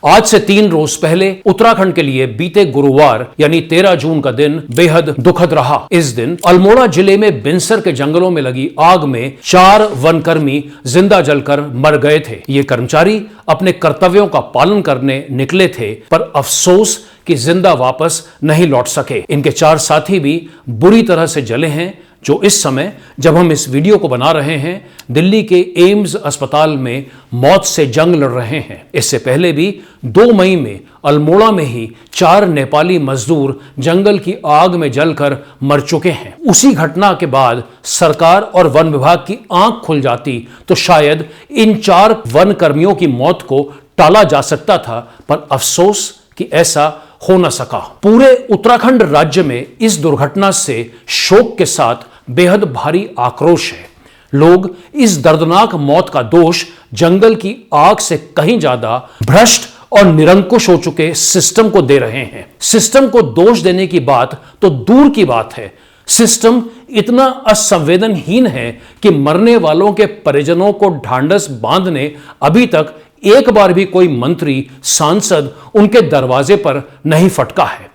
आज से 3 रोज पहले उत्तराखंड के लिए बीते गुरुवार यानी 13 जून का दिन बेहद दुखद रहा। इस दिन अल्मोड़ा जिले में बिनसर के जंगलों में लगी आग में 4 वनकर्मी जिंदा जलकर मर गए थे। ये कर्मचारी अपने कर्तव्यों का पालन करने निकले थे, पर अफसोस कि जिंदा वापस नहीं लौट सके। इनके 4 साथी भी बुरी तरह से जले हैं, जो इस समय जब हम इस वीडियो को बना रहे हैं दिल्ली के एम्स अस्पताल में मौत से जंग लड़ रहे हैं। इससे पहले भी 2 मई में अल्मोड़ा में ही 4 नेपाली मजदूर जंगल की आग में जलकर मर चुके हैं। उसी घटना के बाद सरकार और वन विभाग की आंख खुल जाती तो शायद इन 4 वन कर्मियों की मौत को टाला जा सकता था, पर अफसोस कि ऐसा हो न सका। पूरे उत्तराखंड राज्य में इस दुर्घटना से शोक के साथ बेहद भारी आक्रोश है। लोग इस दर्दनाक मौत का दोष जंगल की आग से कहीं ज्यादा भ्रष्ट और निरंकुश हो चुके सिस्टम को दे रहे हैं। सिस्टम को दोष देने की बात तो दूर की बात है, सिस्टम इतना असंवेदनहीन है कि मरने वालों के परिजनों को ढांढस बांधने अभी तक एक बार भी कोई मंत्री सांसद उनके दरवाजे पर नहीं फटका है।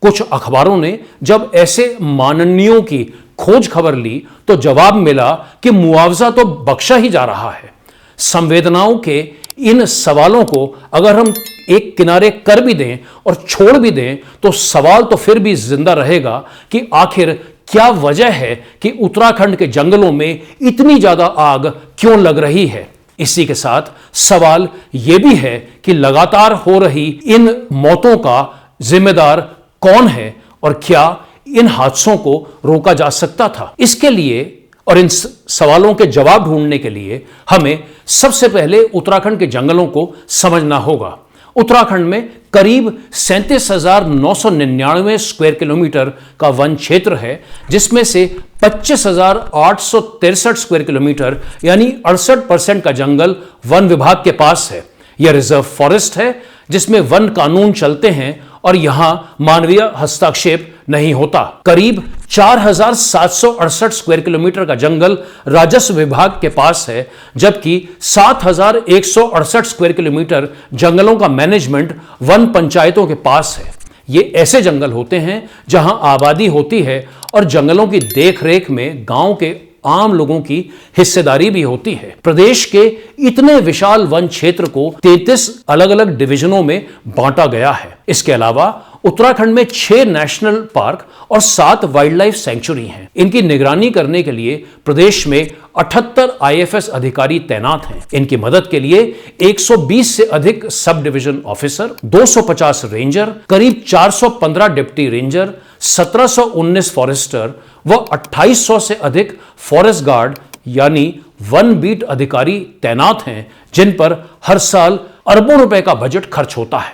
कुछ अखबारों ने जब ऐसे माननीयों की खोज खबर ली तो जवाब मिला कि मुआवजा तो बख्शा ही जा रहा है। संवेदनाओं के इन सवालों को अगर हम एक किनारे कर भी दें और छोड़ भी दें तो सवाल तो फिर भी जिंदा रहेगा कि आखिर क्या वजह है कि उत्तराखंड के जंगलों में इतनी ज्यादा आग क्यों लग रही है। इसी के साथ सवाल यह भी है कि लगातार हो रही इन मौतों का जिम्मेदार कौन है और क्या इन हादसों को रोका जा सकता था। इसके लिए और इन सवालों के जवाब ढूंढने के लिए हमें सबसे पहले उत्तराखंड के जंगलों को समझना होगा। उत्तराखंड में करीब 37,999 स्क्वायर किलोमीटर का वन क्षेत्र है, जिसमें से 25,863 स्क्वायर किलोमीटर यानी 68% का जंगल वन विभाग के पास है। यह रिजर्व फॉरेस्ट है जिसमें वन कानून चलते हैं और यहां मानवीय हस्तक्षेप नहीं होता। करीब 4,768 स्क्वायर किलोमीटर का जंगल राजस्व विभाग के पास है, जबकि 7,168 स्क्वायर किलोमीटर जंगलों का मैनेजमेंट वन पंचायतों के पास है। ये ऐसे जंगल होते हैं जहां आबादी होती है और जंगलों की देखरेख में गांव के आम लोगों की हिस्सेदारी भी होती है। प्रदेश के इतने विशाल वन क्षेत्र को 33 अलग अलग डिवीजनों में बांटा गया है। इसके अलावा उत्तराखंड में 6 नेशनल पार्क और 7 वाइल्ड लाइफ सेंचुरी हैं। इनकी निगरानी करने के लिए प्रदेश में 78 IFS अधिकारी तैनात हैं। इनकी मदद के लिए 120 से अधिक सब डिवीजन ऑफिसर, 250 रेंजर, करीब 415 डिप्टी रेंजर, 1719 फॉरेस्टर व 2800 से अधिक फॉरेस्ट गार्ड यानी वन बीट अधिकारी तैनात हैं, जिन पर हर साल अरबों रुपए का बजट खर्च होता है।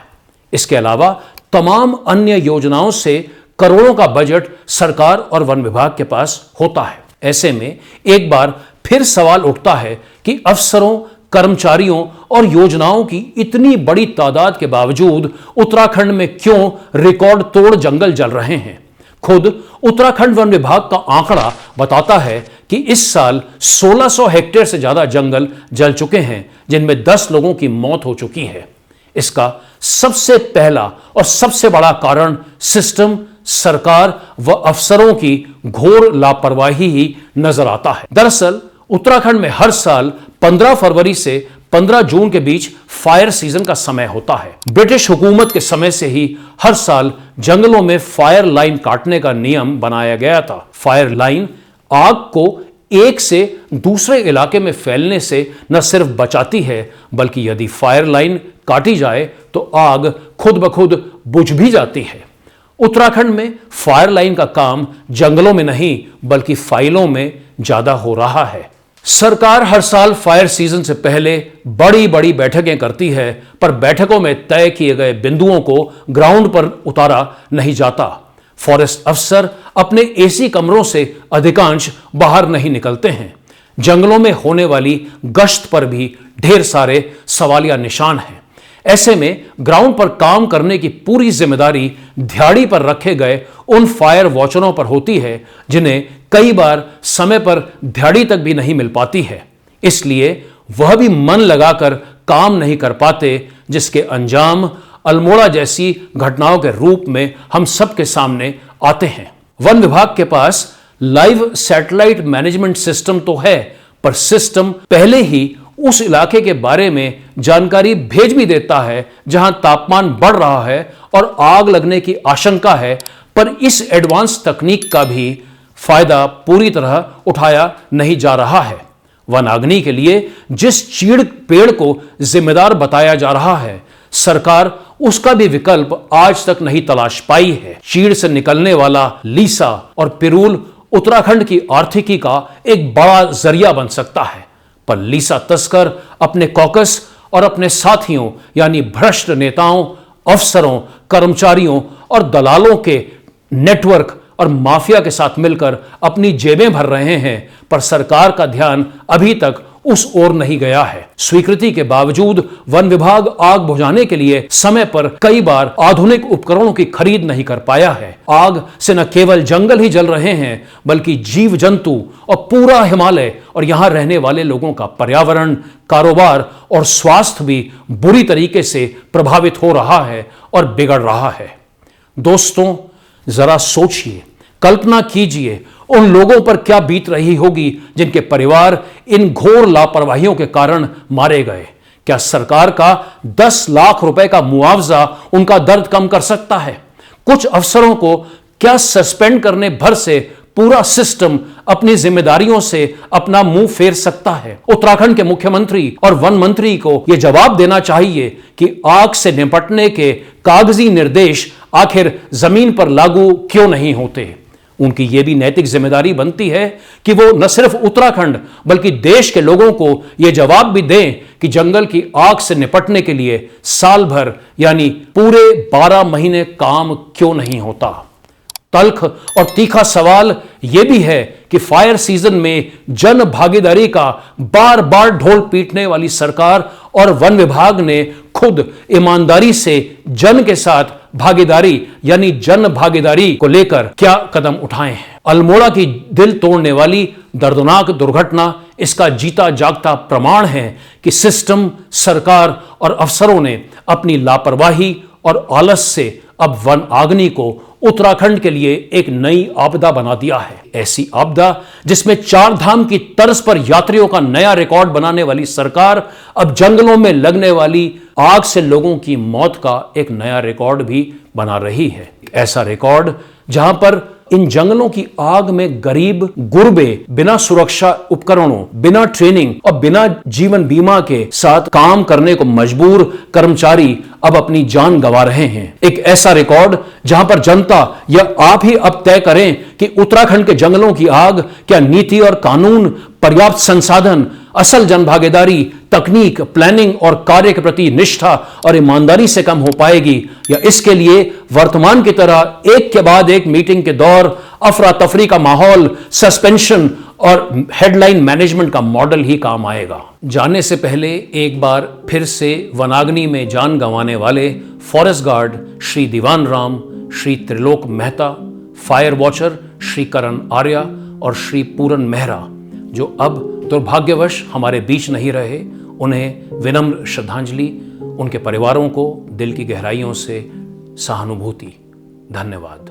इसके अलावा तमाम अन्य योजनाओं से करोड़ों का बजट सरकार और वन विभाग के पास होता है। ऐसे में एक बार फिर सवाल उठता है कि अफसरों, कर्मचारियों और योजनाओं की इतनी बड़ी तादाद के बावजूद उत्तराखंड में क्यों रिकॉर्ड तोड़ जंगल जल रहे हैं। खुद उत्तराखंड वन विभाग का आंकड़ा बताता है कि इस साल 1600 हेक्टेयर से ज्यादा जंगल जल चुके हैं, जिनमें 10 लोगों की मौत हो चुकी है। इसका सबसे पहला और सबसे बड़ा कारण सिस्टम, सरकार व अफसरों की घोर लापरवाही ही नजर आता है। दरअसल उत्तराखंड में हर साल 15 फरवरी से 15 जून के बीच फायर सीजन का समय होता है। ब्रिटिश हुकूमत के समय से ही हर साल जंगलों में फायर लाइन काटने का नियम बनाया गया था। फायर लाइन आग को एक से दूसरे इलाके में फैलने से न सिर्फ बचाती है, बल्कि यदि फायर लाइन काटी जाए तो आग खुद ब खुद बुझ भी जाती है। उत्तराखंड में फायर लाइन का काम जंगलों में नहीं बल्कि फाइलों में ज्यादा हो रहा है। सरकार हर साल फायर सीजन से पहले बड़ी बड़ी बैठकें करती है, पर बैठकों में तय किए गए बिंदुओं को ग्राउंड पर उतारा नहीं जाता। फॉरेस्ट अफसर अपने एसी कमरों से अधिकांश बाहर नहीं निकलते हैं। जंगलों में होने वाली गश्त पर भी ढेर सारे सवालिया निशान हैं। ऐसे में ग्राउंड पर काम करने की पूरी जिम्मेदारी दिहाड़ी पर रखे गए उन फायर वॉचरों पर होती है, जिन्हें कई बार समय पर दिहाड़ी तक भी नहीं मिल पाती है। इसलिए वह भी मन लगाकर काम नहीं कर पाते, जिसके अंजाम अल्मोड़ा जैसी घटनाओं के रूप में हम सबके सामने आते हैं। वन विभाग के पास लाइव सैटेलाइट मैनेजमेंट सिस्टम तो है, पर सिस्टम पहले ही उस इलाके के बारे में जानकारी भेज भी देता है जहां तापमान बढ़ रहा है और आग लगने की आशंका है, पर इस एडवांस तकनीक का भी फायदा पूरी तरह उठाया नहीं जा रहा है। वनाग्नि के लिए जिस चीड़ पेड़ को जिम्मेदार बताया जा रहा है, सरकार उसका भी विकल्प आज तक नहीं तलाश पाई है। चीड़ से निकलने वाला लीसा और पिरूल उत्तराखंड की आर्थिकी का एक बड़ा जरिया बन सकता है, पर लीसा तस्कर अपने कॉकस और अपने साथियों यानी भ्रष्ट नेताओं, अफसरों, कर्मचारियों और दलालों के नेटवर्क और माफिया के साथ मिलकर अपनी जेबें भर रहे हैं, पर सरकार का ध्यान अभी तक उस ओर नहीं गया है। स्वीकृति के बावजूद वन विभाग आग बुझाने के लिए समय पर कई बार आधुनिक उपकरणों की खरीद नहीं कर पाया है। आग से न केवल जंगल ही जल रहे हैं, बल्कि जीव जंतु और पूरा हिमालय और यहां रहने वाले लोगों का पर्यावरण, कारोबार और स्वास्थ्य भी बुरी तरीके से प्रभावित हो रहा है और बिगड़ रहा है। दोस्तों, जरा सोचिए, कल्पना कीजिए उन लोगों पर क्या बीत रही होगी जिनके परिवार इन घोर लापरवाहियों के कारण मारे गए। क्या सरकार का 10 लाख रुपए का मुआवजा उनका दर्द कम कर सकता है? कुछ अफसरों को क्या सस्पेंड करने भर से पूरा सिस्टम अपनी जिम्मेदारियों से अपना मुंह फेर सकता है? उत्तराखंड के मुख्यमंत्री और वन मंत्री को यह जवाब देना चाहिए कि आग से निपटने के कागजी निर्देश आखिर जमीन पर लागू क्यों नहीं होते। उनकी यह भी नैतिक जिम्मेदारी बनती है कि वो न सिर्फ उत्तराखंड बल्कि देश के लोगों को यह जवाब भी दें कि जंगल की आग से निपटने के लिए साल भर यानी पूरे 12 महीने काम क्यों नहीं होता। तल्ख और तीखा सवाल यह भी है कि फायर सीजन में जन भागीदारी का बार बार ढोल पीटने वाली सरकार और वन विभाग ने खुद ईमानदारी से जन के साथ भागीदारी यानी जन भागीदारी को लेकर क्या कदम उठाए हैं। अल्मोड़ा की दिल तोड़ने वाली दर्दनाक दुर्घटना इसका जीता जागता प्रमाण है कि सिस्टम, सरकार और अफसरों ने अपनी लापरवाही और आलस से अब वन अग्नि को उत्तराखंड के लिए एक नई आपदा बना दिया है। ऐसी आपदा जिसमें 4 धाम की तर्ज पर यात्रियों का नया रिकॉर्ड बनाने वाली सरकार अब जंगलों में लगने वाली आग से लोगों की मौत का एक नया रिकॉर्ड भी बना रही है। ऐसा रिकॉर्ड जहां पर इन जंगलों की आग में गरीब गुरबे बिना सुरक्षा उपकरणों, बिना ट्रेनिंग और बिना जीवन बीमा के साथ काम करने को मजबूर कर्मचारी अब अपनी जान गंवा रहे हैं। एक ऐसा रिकॉर्ड जहां पर जनता या आप ही अब तय करें कि उत्तराखंड के जंगलों की आग क्या नीति और कानून, पर्याप्त संसाधन, असल जनभागीदारी, तकनीक, प्लानिंग और कार्य के प्रति निष्ठा और ईमानदारी से कम हो पाएगी, या इसके लिए वर्तमान की तरह एक के बाद एक मीटिंग के दौर, अफरा तफरी का माहौल, सस्पेंशन और हेडलाइन मैनेजमेंट का मॉडल ही काम आएगा। जाने से पहले एक बार फिर से वनाग्नि में जान गंवाने वाले फॉरेस्ट गार्ड श्री दीवान राम, श्री त्रिलोक मेहता, फायर वॉचर श्री करण आर्या और श्री पूरन मेहरा, जो अब दुर्भाग्यवश हमारे बीच नहीं रहे, उन्हें विनम्र श्रद्धांजलि। उनके परिवारों को दिल की गहराइयों से सहानुभूति। धन्यवाद।